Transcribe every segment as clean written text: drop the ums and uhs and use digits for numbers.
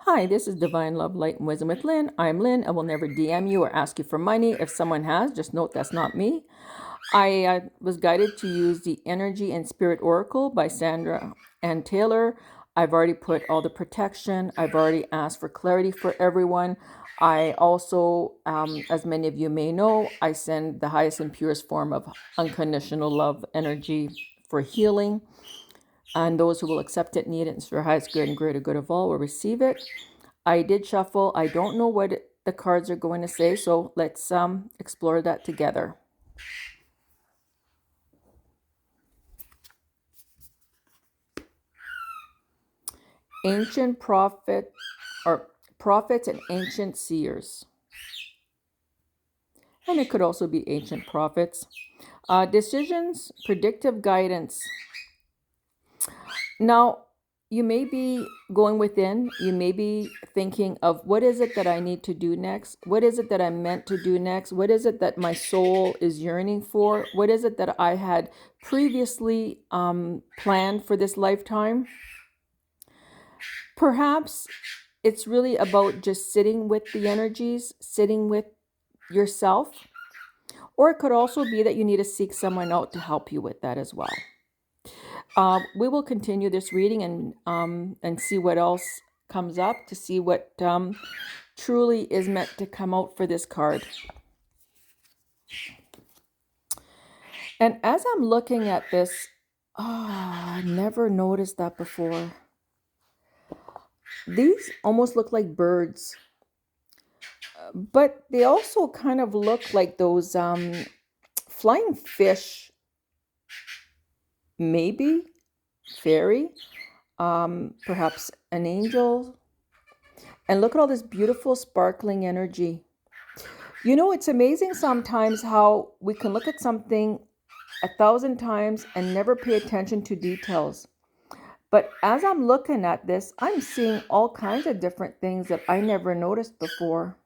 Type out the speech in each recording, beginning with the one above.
Hi, this is Divine Love, Light, and Wisdom with Lynn. I'm Lynn. I will never DM you or ask you for money. If someone has, just note that's not me. I was guided to use the Energy and Spirit Oracle by Sandra Ann Taylor. I've already put all the protection. I've already asked for clarity for everyone. I also, as many of you may know, I send the highest and purest form of unconditional love energy for healing. And those who will accept it, need it, and for highest good and greater good of all will receive it. I did shuffle. I don't know what the cards are going to say, so let's explore that together. Ancient prophet or prophets and ancient seers. And it could also be ancient prophets. Decisions, predictive guidance. Now, you may be going within, you may be thinking of what is it that I need to do next? What is it that I'm meant to do next? What is it that my soul is yearning for? What is it that I had previously planned for this lifetime? Perhaps it's really about just sitting with the energies, sitting with yourself. Or it could also be that you need to seek someone out to help you with that as well. We will continue this reading and see what else comes up, to see what truly is meant to come out for this card. And as I'm looking at this, I never noticed that before. These almost look like birds, but they also kind of look like those flying fish, maybe fairy, perhaps an angel. And look at all this beautiful sparkling energy. You know, it's amazing sometimes how we can look at something 1,000 times and never pay attention to details. But as I'm looking at this, I'm seeing all kinds of different things that I never noticed before.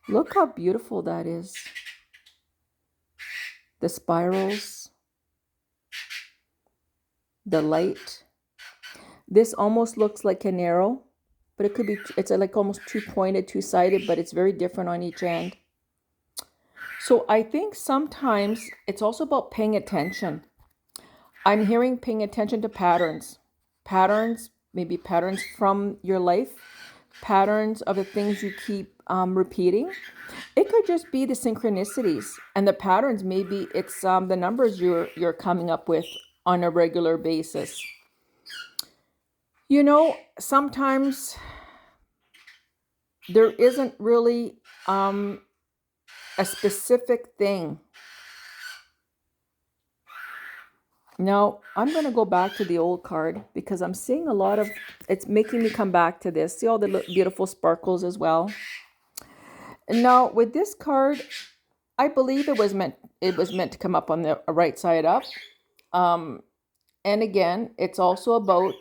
Look how beautiful that is. The spirals, the light. This almost looks like an arrow, but it could be, it's like almost two-pointed, two-sided, but it's very different on each end. So I think sometimes it's also about paying attention. I'm hearing paying attention to patterns. Patterns, maybe patterns from your life, patterns of the things you keep repeating. It could just be the synchronicities, and the patterns, maybe it's the numbers you're coming up with on a regular basis. You know, sometimes there isn't really a specific thing. Now, I'm going to go back to the old card because I'm seeing a lot of, it's making me come back to this. See all the beautiful sparkles as well. And now with this card, I believe it was meant to come up on the right side up. And again, it's also about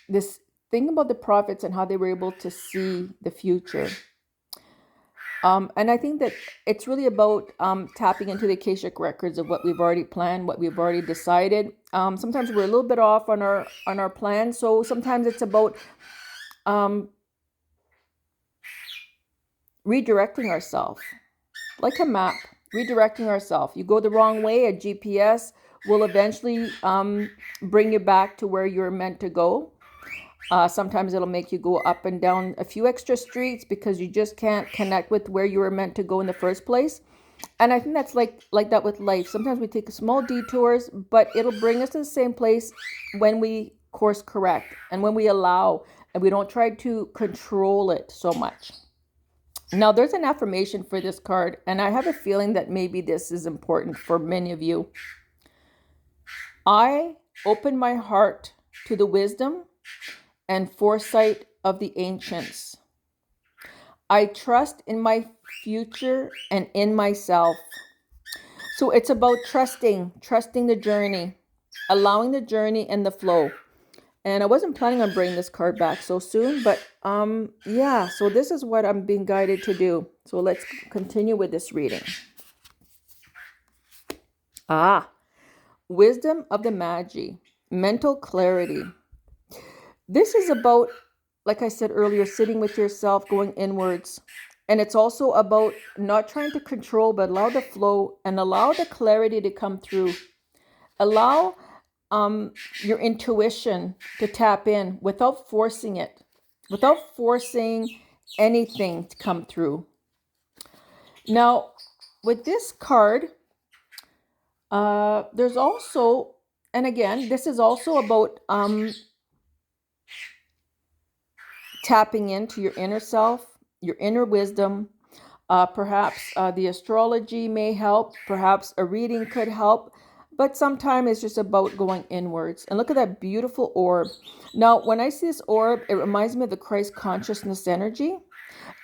this thing about the prophets and how they were able to see the future. And I think that it's really about tapping into the Akashic records of what we've already planned, what we've already decided. Sometimes we're a little bit off on our plan, so sometimes it's about redirecting ourselves, like a map, redirecting ourselves. You go the wrong way, a GPS will eventually bring you back to where you're meant to go. Sometimes it'll make you go up and down a few extra streets because you just can't connect with where you were meant to go in the first place. And I think that's like that with life. Sometimes we take small detours, but it'll bring us to the same place when we course correct and when we allow and we don't try to control it so much. Now, there's an affirmation for this card, and I have a feeling that maybe this is important for many of you. I open my heart to the wisdom and foresight of the ancients. I trust in my future and in myself. So it's about trusting the journey, allowing the journey and the flow. And I wasn't planning on bringing this card back so soon, but yeah, so this is what I'm being guided to do. So let's continue with this reading. Wisdom of the Magi, mental clarity. This is about like I said earlier, sitting with yourself, going inwards. And it's also about not trying to control, but allow the flow and allow the clarity to come through. Allow your intuition to tap in without forcing it, without forcing anything to come through. Now, with this card, there's also, and again, this is also about tapping into your inner self, your inner wisdom. Perhaps the astrology may help. Perhaps a reading could help. But sometimes it's just about going inwards. And look at that beautiful orb. Now, when I see this orb, it reminds me of the Christ consciousness energy.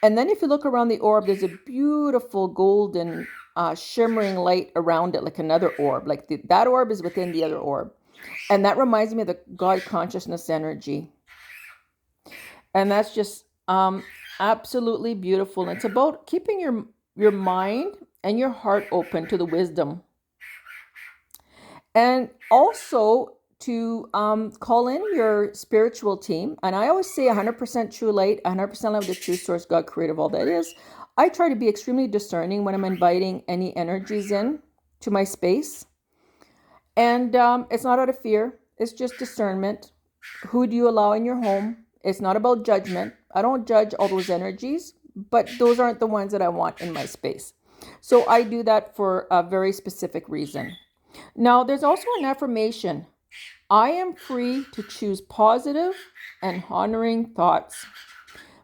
And then if you look around the orb, there's a beautiful golden shimmering light around it, like another orb. Like that orb is within the other orb. And that reminds me of the God consciousness energy. And that's just absolutely beautiful. And it's about keeping your mind and your heart open to the wisdom. And also to call in your spiritual team. And I always say 100% true light, 100% love the true source, God creator of all that is. I try to be extremely discerning when I'm inviting any energies in to my space. And it's not out of fear. It's just discernment. Who do you allow in your home? It's not about judgment. I don't judge all those energies, but those aren't the ones that I want in my space. So I do that for a very specific reason. Now, there's also an affirmation. I am free to choose positive and honoring thoughts.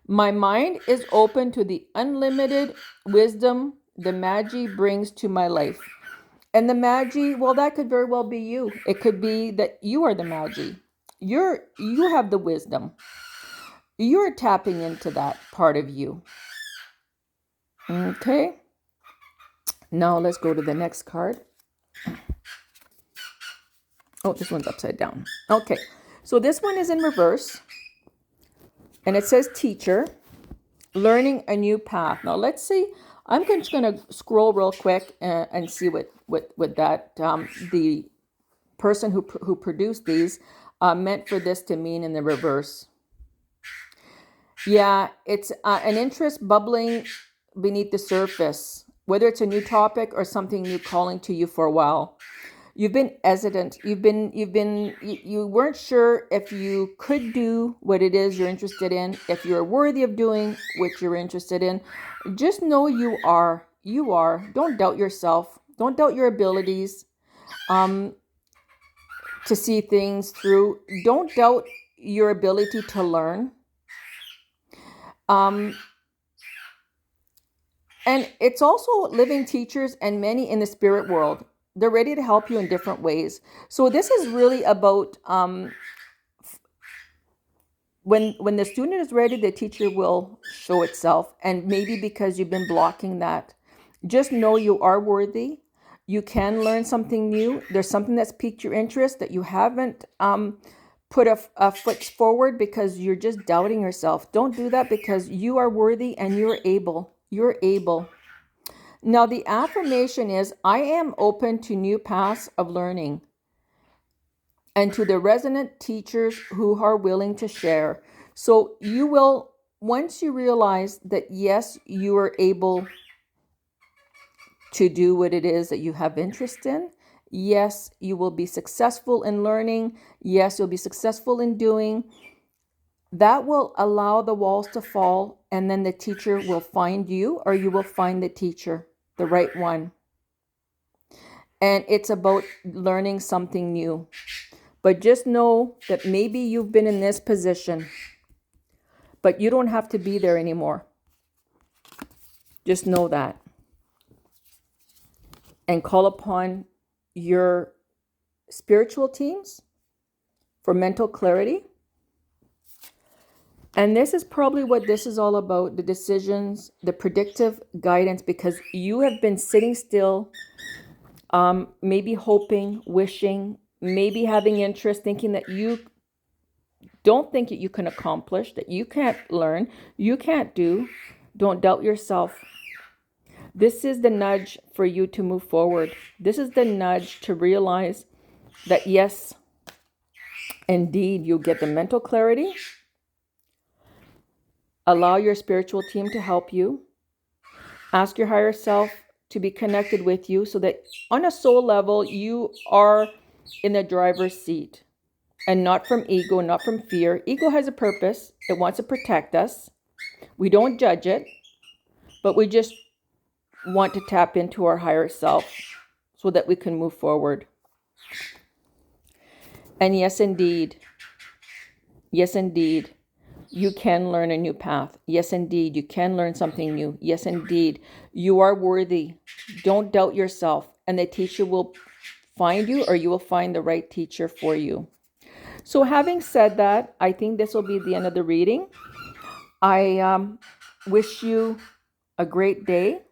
My mind is open to the unlimited wisdom the Magi brings to my life. And the Magi, well, that could very well be you. It could be that you are the Magi. You have the wisdom. You're tapping into that part of you. Okay. Now let's go to the next card. Oh, this one's upside down. Okay. So this one is in reverse. And it says teacher, learning a new path. Now let's see. I'm just going to scroll real quick and see what that the person who produced these meant for this to mean in the reverse. Yeah, it's an interest bubbling beneath the surface, whether it's a new topic or something new calling to you for a while. You've been hesitant. You weren't sure if you could do what it is you're interested in, if you're worthy of doing what you're interested in. Just know you are. You are. Don't doubt yourself. Don't doubt your abilities to see things through. Don't doubt your ability to learn. And it's also living teachers and many in the spirit world. They're ready to help you in different ways. So this is really about when the student is ready, the teacher will show itself. And maybe because you've been blocking that, just know you are worthy. You can learn something new. There's something that's piqued your interest that you haven't put a foot forward because you're just doubting yourself. Don't do that, because you are worthy and you're able. You're able. Now, the affirmation is, I am open to new paths of learning and to the resonant teachers who are willing to share. So you will, once you realize that, yes, you are able to do what it is that you have interest in. Yes, you will be successful in learning. Yes, you'll be successful in doing. That will allow the walls to fall, and then the teacher will find you, or you will find the teacher, the right one. And it's about learning something new. But just know that maybe you've been in this position, but you don't have to be there anymore. Just know that. And call upon your spiritual teams for mental clarity. And this is probably what this is all about, the decisions, the predictive guidance, because you have been sitting still, maybe hoping, wishing, maybe having interest, thinking that you don't think that you can accomplish, that you can't learn, you can't do. Don't doubt yourself. This is the nudge for you to move forward. This is the nudge to realize that, yes, indeed, you'll get the mental clarity. Allow your spiritual team to help you. Ask your higher self to be connected with you so that on a soul level, you are in the driver's seat and not from ego, not from fear. Ego has a purpose. It wants to protect us. We don't judge it, but we just want to tap into our higher self so that we can move forward. And yes, indeed, you can learn a new path. Yes, indeed, you can learn something new. Yes, indeed, you are worthy. Don't doubt yourself, and the teacher will find you, or you will find the right teacher for you. So having said that, I think this will be the end of the reading. I wish you a great day.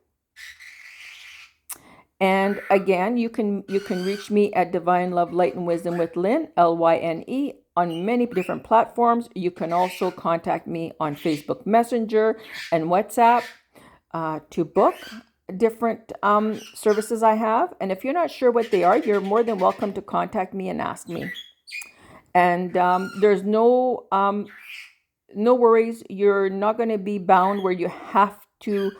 And again, you can reach me at Divine Love, Light, and Wisdom with Lynn, Lyne, on many different platforms. You can also contact me on Facebook Messenger and WhatsApp to book different services I have. And if you're not sure what they are, you're more than welcome to contact me and ask me. And there's no worries. You're not going to be bound where you have to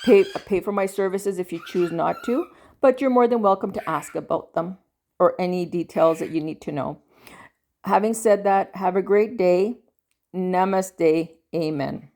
pay for my services if you choose not to, but you're more than welcome to ask about them or any details that you need to know. Having said that, have a great day. Namaste. Amen.